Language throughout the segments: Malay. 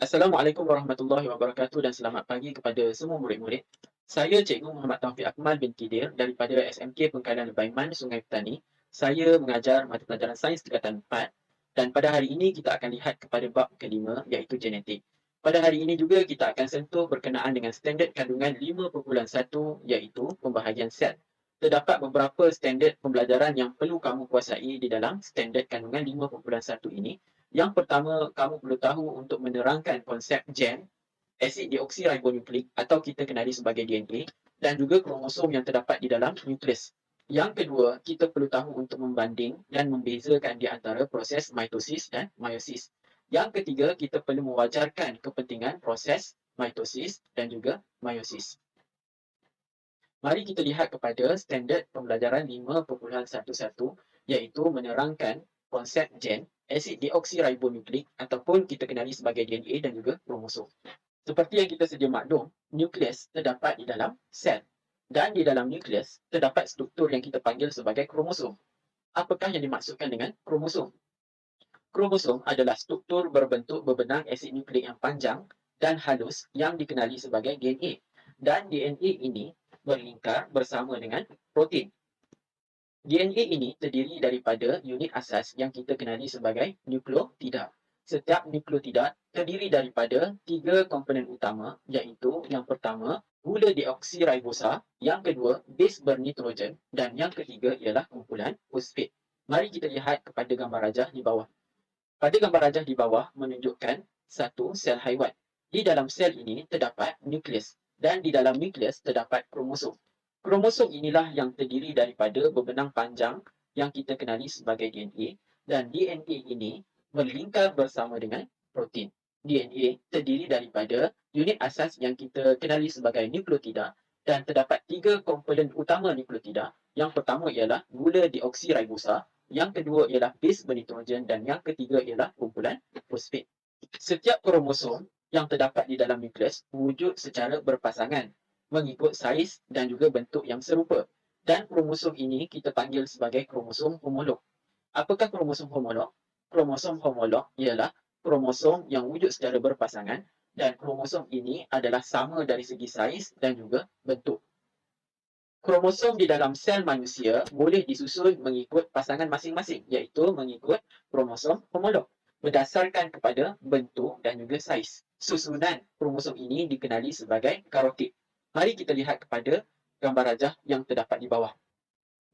Assalamualaikum warahmatullahi wabarakatuh dan selamat pagi kepada semua murid-murid. Saya Cikgu Muhammad Taufik Akmal bin Kidir daripada SMK Pengkajian Lebaiman Sungai Petani. Saya mengajar mata pelajaran Sains Tingkatan 4 dan pada hari ini kita akan lihat kepada bab kelima iaitu genetik. Pada hari ini juga kita akan sentuh berkenaan dengan standard kandungan 5.1 iaitu pembahagian sel. Terdapat beberapa standard pembelajaran yang perlu kamu kuasai di dalam standard kandungan 5.1 ini. Yang pertama, kamu perlu tahu untuk menerangkan konsep gen, asid deoksiribonukleik atau kita kenali sebagai DNA dan juga kromosom yang terdapat di dalam nukleus. Yang kedua, kita perlu tahu untuk membanding dan membezakan di antara proses mitosis dan meiosis. Yang ketiga, kita perlu mewajarkan kepentingan proses mitosis dan juga meiosis. Mari kita lihat kepada standard pembelajaran 5.11 iaitu menerangkan konsep gen, asid deoksiribonukleik ataupun kita kenali sebagai DNA dan juga kromosom. Seperti yang kita sedia maklum, nukleus terdapat di dalam sel dan di dalam nukleus terdapat struktur yang kita panggil sebagai kromosom. Apakah yang dimaksudkan dengan kromosom? Kromosom adalah struktur berbentuk berbenang asid nukleik yang panjang dan halus yang dikenali sebagai DNA. Dan DNA ini berlingkar bersama dengan protein. DNA ini terdiri daripada unit asas yang kita kenali sebagai nukleotida. Setiap nukleotida terdiri daripada 3 komponen utama iaitu yang pertama gula deoksiribosa, yang kedua base bernitrogen dan yang ketiga ialah kumpulan fosfat. Mari kita lihat kepada gambar rajah di bawah. Pada gambar rajah di bawah menunjukkan satu sel haiwan. Di dalam sel ini terdapat nukleus dan di dalam nukleus terdapat kromosom. Kromosom inilah yang terdiri daripada berbenang panjang yang kita kenali sebagai DNA dan DNA ini berlingkar bersama dengan protein. DNA terdiri daripada unit asas yang kita kenali sebagai nukleotida dan terdapat 3 komponen utama nukleotida. Yang pertama ialah gula deoksiribosa, yang kedua ialah base bernitrogen dan yang ketiga ialah kumpulan fosfat. Setiap kromosom yang terdapat di dalam nukleus wujud secara berpasangan mengikut saiz dan juga bentuk yang serupa. Dan kromosom ini kita panggil sebagai kromosom homolog. Apakah kromosom homolog? Kromosom homolog ialah kromosom yang wujud secara berpasangan dan kromosom ini adalah sama dari segi saiz dan juga bentuk. Kromosom di dalam sel manusia boleh disusun mengikut pasangan masing-masing iaitu mengikut kromosom homolog berdasarkan kepada bentuk dan juga saiz. Susunan kromosom ini dikenali sebagai karotid. Mari kita lihat kepada gambar rajah yang terdapat di bawah.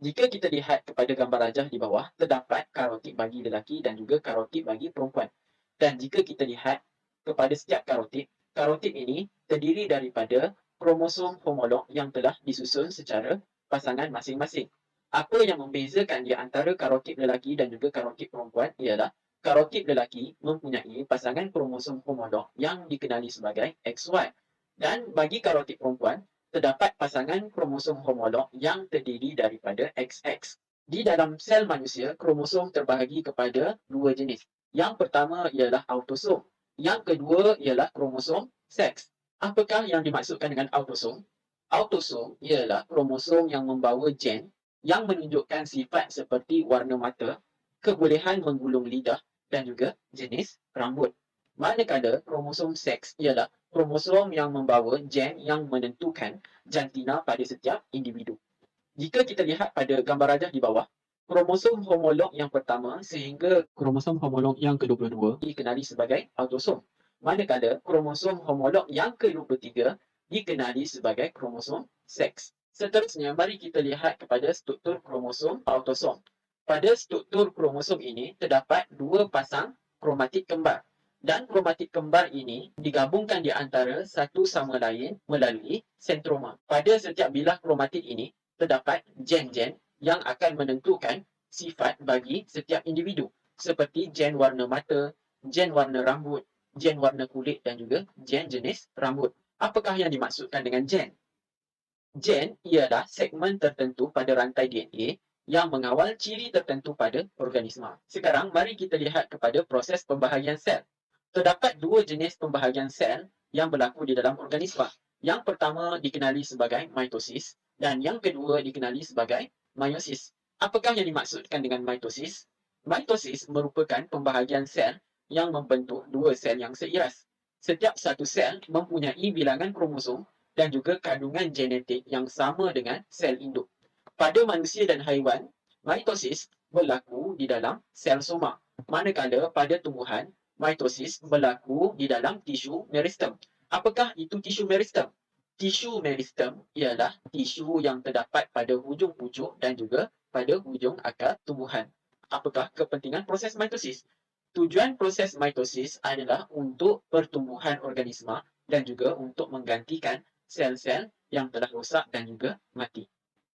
Jika kita lihat kepada gambar rajah di bawah, terdapat karotid bagi lelaki dan juga karotid bagi perempuan. Dan jika kita lihat kepada setiap karotid, karotid ini terdiri daripada kromosom homolog yang telah disusun secara pasangan masing-masing. Apa yang membezakan di antara karotid lelaki dan juga karotid perempuan ialah karotid lelaki mempunyai pasangan kromosom homolog yang dikenali sebagai XY. Dan bagi karotid perempuan, terdapat pasangan kromosom homolog yang terdiri daripada XX. Di dalam sel manusia, kromosom terbahagi kepada dua jenis. Yang pertama ialah autosom. Yang kedua ialah kromosom seks. Apakah yang dimaksudkan dengan autosom? Autosom ialah kromosom yang membawa gen yang menunjukkan sifat seperti warna mata, kebolehan menggulung lidah dan juga jenis rambut. Manakala kromosom seks ialah kromosom yang membawa gen yang menentukan jantina pada setiap individu. Jika kita lihat pada gambar rajah di bawah, kromosom homolog yang pertama sehingga kromosom homolog yang ke-22 dikenali sebagai autosom. Manakala kromosom homolog yang ke-23 dikenali sebagai kromosom seks. Seterusnya, mari kita lihat kepada struktur kromosom autosom. Pada struktur kromosom ini terdapat dua pasang kromatid kembar. Dan kromatid kembar ini digabungkan di antara satu sama lain melalui sentroma. Pada setiap bilah kromatid ini terdapat gen-gen yang akan menentukan sifat bagi setiap individu seperti gen warna mata, gen warna rambut, gen warna kulit dan juga gen jenis rambut. Apakah yang dimaksudkan dengan gen? Gen ialah segmen tertentu pada rantai DNA yang mengawal ciri tertentu pada organisma. Sekarang mari kita lihat kepada proses pembahagian sel. Terdapat dua jenis pembahagian sel yang berlaku di dalam organisma. Yang pertama dikenali sebagai mitosis dan yang kedua dikenali sebagai meiosis. Apakah yang dimaksudkan dengan mitosis? Mitosis merupakan pembahagian sel yang membentuk dua sel yang seiras. Setiap satu sel mempunyai bilangan kromosom dan juga kandungan genetik yang sama dengan sel induk. Pada manusia dan haiwan, mitosis berlaku di dalam sel soma, manakala pada tumbuhan, mitosis berlaku di dalam tisu meristem. Apakah itu tisu meristem? Tisu meristem ialah tisu yang terdapat pada hujung pucuk dan juga pada hujung akar tumbuhan. Apakah kepentingan proses mitosis? Tujuan proses mitosis adalah untuk pertumbuhan organisma dan juga untuk menggantikan sel-sel yang telah rosak dan juga mati.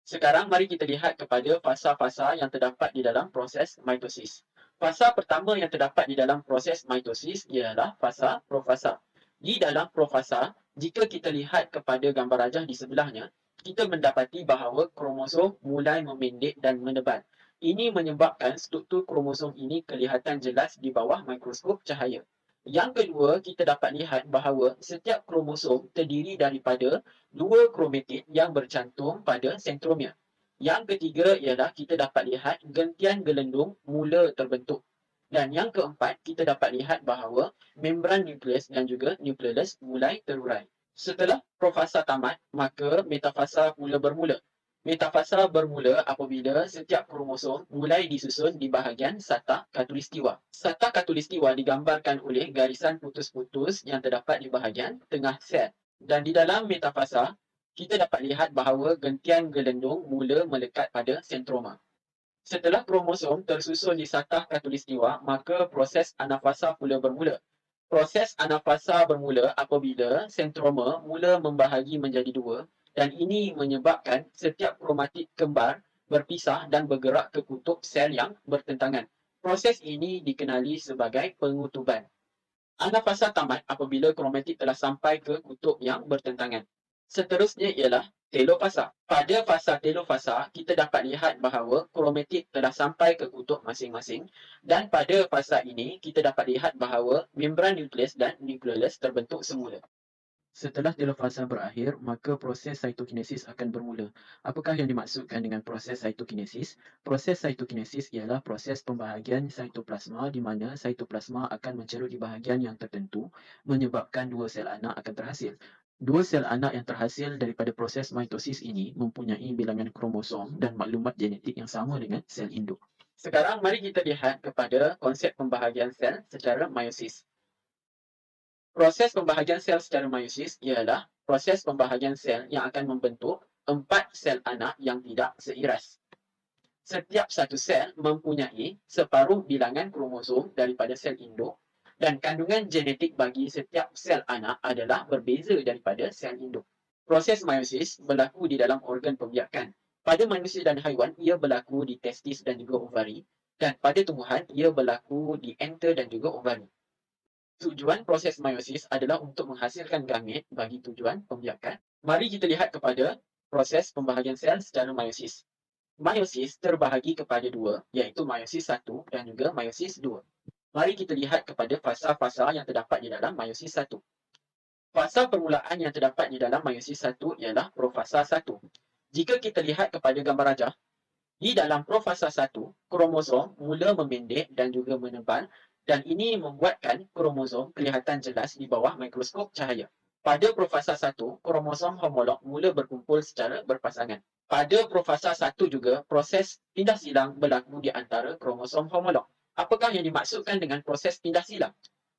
Sekarang mari kita lihat kepada fasa-fasa yang terdapat di dalam proses mitosis. Fasa pertama yang terdapat di dalam proses mitosis ialah fasa profasa. Di dalam profasa, jika kita lihat kepada gambar rajah di sebelahnya, kita mendapati bahawa kromosom mulai memendek dan menebal. Ini menyebabkan struktur kromosom ini kelihatan jelas di bawah mikroskop cahaya. Yang kedua, kita dapat lihat bahawa setiap kromosom terdiri daripada dua kromatid yang bercantum pada sentromere. Yang ketiga ialah kita dapat lihat gentian gelendung mula terbentuk. Dan yang keempat, kita dapat lihat bahawa membran nukleus dan juga nukleolus mulai terurai. Setelah profasa tamat, maka metafasa mula bermula. Metafasa bermula apabila setiap kromosom mulai disusun di bahagian satah khatulistiwa. Satah khatulistiwa digambarkan oleh garisan putus-putus yang terdapat di bahagian tengah sel. Dan di dalam metafasa, kita dapat lihat bahawa gentian gelendung mula melekat pada sentroma. Setelah kromosom tersusun di satah khatulistiwa, maka proses anafasa pula bermula. Proses anafasa bermula apabila sentroma mula membahagi menjadi dua dan ini menyebabkan setiap kromatid kembar berpisah dan bergerak ke kutub sel yang bertentangan. Proses ini dikenali sebagai pengutuban. Anafasa tamat apabila kromatid telah sampai ke kutub yang bertentangan. Seterusnya ialah telofasa. Pada fasa telofasa, kita dapat lihat bahawa kromatid telah sampai ke kutub masing-masing dan pada fasa ini kita dapat lihat bahawa membran nukleus dan nukleolus terbentuk semula. Setelah telofasa berakhir, maka proses cytokinesis akan bermula. Apakah yang dimaksudkan dengan proses cytokinesis? Proses cytokinesis ialah proses pembahagian cytoplasma di mana cytoplasma akan mencerut di bahagian yang tertentu menyebabkan dua sel anak akan terhasil. Dua sel anak yang terhasil daripada proses mitosis ini mempunyai bilangan kromosom dan maklumat genetik yang sama dengan sel induk. Sekarang mari kita lihat kepada konsep pembahagian sel secara meiosis. Proses pembahagian sel secara meiosis ialah proses pembahagian sel yang akan membentuk empat sel anak yang tidak seiras. Setiap satu sel mempunyai separuh bilangan kromosom daripada sel induk dan kandungan genetik bagi setiap sel anak adalah berbeza daripada sel induk. Proses meiosis berlaku di dalam organ pembiakan. Pada manusia dan haiwan, ia berlaku di testis dan juga ovari dan pada tumbuhan, ia berlaku di enter dan juga ovari. Tujuan proses meiosis adalah untuk menghasilkan gamet bagi tujuan pembiakan. Mari kita lihat kepada proses pembahagian sel secara meiosis. Meiosis terbahagi kepada dua, iaitu meiosis 1 dan juga meiosis 2. Mari kita lihat kepada fasa-fasa yang terdapat di dalam meiosis 1. Fasa permulaan yang terdapat di dalam meiosis 1 ialah profasa 1. Jika kita lihat kepada gambar rajah, di dalam profasa 1, kromosom mula memendek dan juga menebal dan ini membuatkan kromosom kelihatan jelas di bawah mikroskop cahaya. Pada profasa 1, kromosom homolog mula berkumpul secara berpasangan. Pada profasa 1 juga, proses pindah silang berlaku di antara kromosom homolog. Apakah yang dimaksudkan dengan proses pindah silang?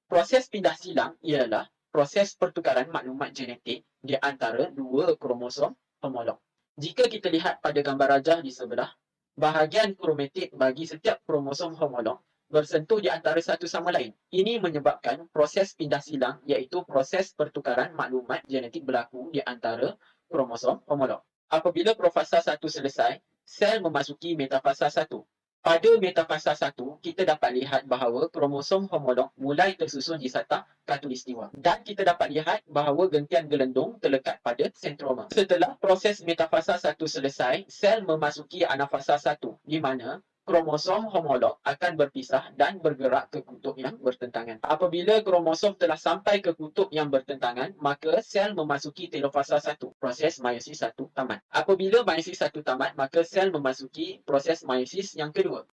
Proses pindah silang ialah proses pertukaran maklumat genetik di antara dua kromosom homolog. Jika kita lihat pada gambar rajah di sebelah, bahagian kromatid bagi setiap kromosom homolog bersentuh di antara satu sama lain. Ini menyebabkan proses pindah silang iaitu proses pertukaran maklumat genetik berlaku di antara kromosom homolog. Apabila profasa 1 selesai, sel memasuki metafasa 1. Pada metafasa 1, kita dapat lihat bahawa kromosom homolog mulai tersusun di satah khatulistiwa. Dan kita dapat lihat bahawa gentian gelendung terlekat pada sentroma. Setelah proses metafasa 1 selesai, sel memasuki anafasa 1, di mana kromosom homolog akan berpisah dan bergerak ke kutub yang bertentangan. Apabila kromosom telah sampai ke kutub yang bertentangan, maka sel memasuki telofasa 1. Proses meiosis 1 tamat. Apabila meiosis 1 tamat, maka sel memasuki proses meiosis yang kedua.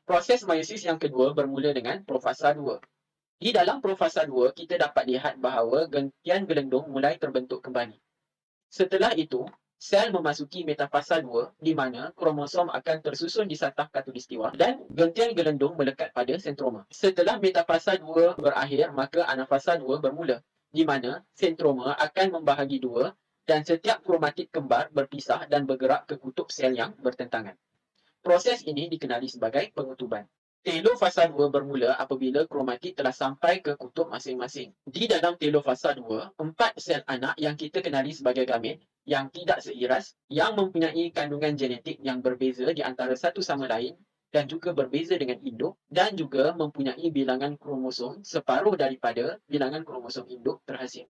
Proses meiosis yang kedua bermula dengan profasa 2. Di dalam profasa 2, kita dapat lihat bahawa gentian gelendung mulai terbentuk kembali. Setelah itu, sel memasuki metafasa 2 di mana kromosom akan tersusun di satah khatulistiwa dan gentian gelendung melekat pada sentroma. Setelah metafasa 2 berakhir, maka anafasa 2 bermula di mana sentroma akan membahagi dua dan setiap kromatid kembar berpisah dan bergerak ke kutub sel yang bertentangan. Proses ini dikenali sebagai pengutuban. Telofasa 2 bermula apabila kromatid telah sampai ke kutub masing-masing. Di dalam telofasa 2, 4 sel anak yang kita kenali sebagai gamet yang tidak seiras, yang mempunyai kandungan genetik yang berbeza di antara satu sama lain dan juga berbeza dengan induk dan juga mempunyai bilangan kromosom separuh daripada bilangan kromosom induk terhasil.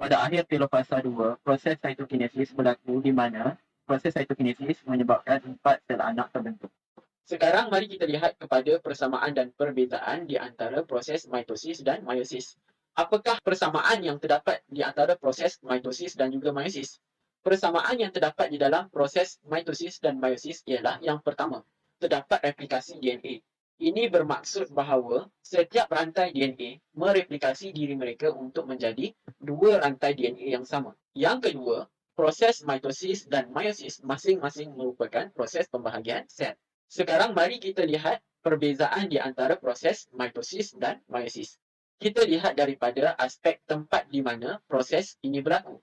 Pada akhir telofasa 2, proses cytokinesis berlaku di mana proses cytokinesis menyebabkan 4 sel anak terbentuk. Sekarang mari kita lihat kepada persamaan dan perbezaan di antara proses mitosis dan meiosis. Apakah persamaan yang terdapat di antara proses mitosis dan juga meiosis? Persamaan yang terdapat di dalam proses mitosis dan meiosis ialah yang pertama, terdapat replikasi DNA. Ini bermaksud bahawa setiap rantai DNA mereplikasi diri mereka untuk menjadi dua rantai DNA yang sama. Yang kedua, proses mitosis dan meiosis masing-masing merupakan proses pembahagian sel. Sekarang mari kita lihat perbezaan di antara proses mitosis dan meiosis. Kita lihat daripada aspek tempat di mana proses ini berlaku.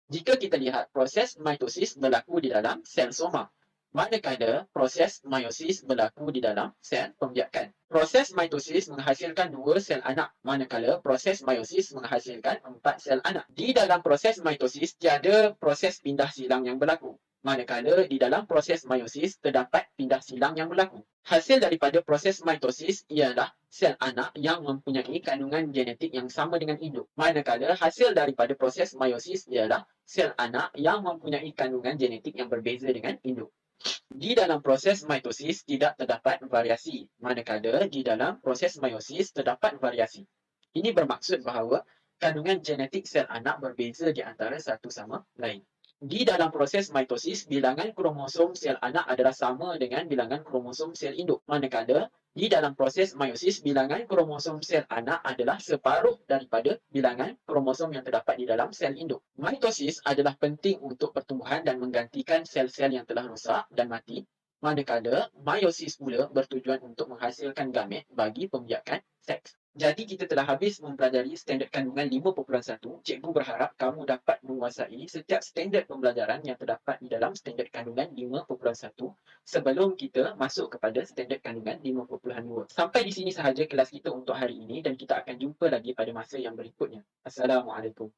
Jika kita lihat proses mitosis berlaku di dalam sel soma, manakala proses meiosis berlaku di dalam sel pembiakan. Proses mitosis menghasilkan dua sel anak, manakala proses meiosis menghasilkan 4 sel anak. Di dalam proses mitosis, tiada proses pindah silang yang berlaku, manakala di dalam proses meiosis terdapat pindah silang yang berlaku. Hasil daripada proses mitosis ialah sel anak yang mempunyai kandungan genetik yang sama dengan induk, manakala hasil daripada proses meiosis ialah sel anak yang mempunyai kandungan genetik yang berbeza dengan induk. Di dalam proses mitosis tidak terdapat variasi, manakala di dalam proses meiosis terdapat variasi. Ini bermaksud bahawa kandungan genetik sel anak berbeza di antara satu sama lain. Di dalam proses mitosis, bilangan kromosom sel anak adalah sama dengan bilangan kromosom sel induk. Manakala di dalam proses meiosis, bilangan kromosom sel anak adalah separuh daripada bilangan kromosom yang terdapat di dalam sel induk. Mitosis adalah penting untuk pertumbuhan dan menggantikan sel-sel yang telah rosak dan mati. Manakala meiosis pula bertujuan untuk menghasilkan gamet bagi pembiakan seks. Jadi kita telah habis mempelajari standard kandungan 5.1. Cikgu berharap kamu dapat menguasai setiap standard pembelajaran yang terdapat di dalam standard kandungan 5.1 sebelum kita masuk kepada standard kandungan 5.2. Sampai di sini sahaja kelas kita untuk hari ini dan kita akan jumpa lagi pada masa yang berikutnya. Assalamualaikum.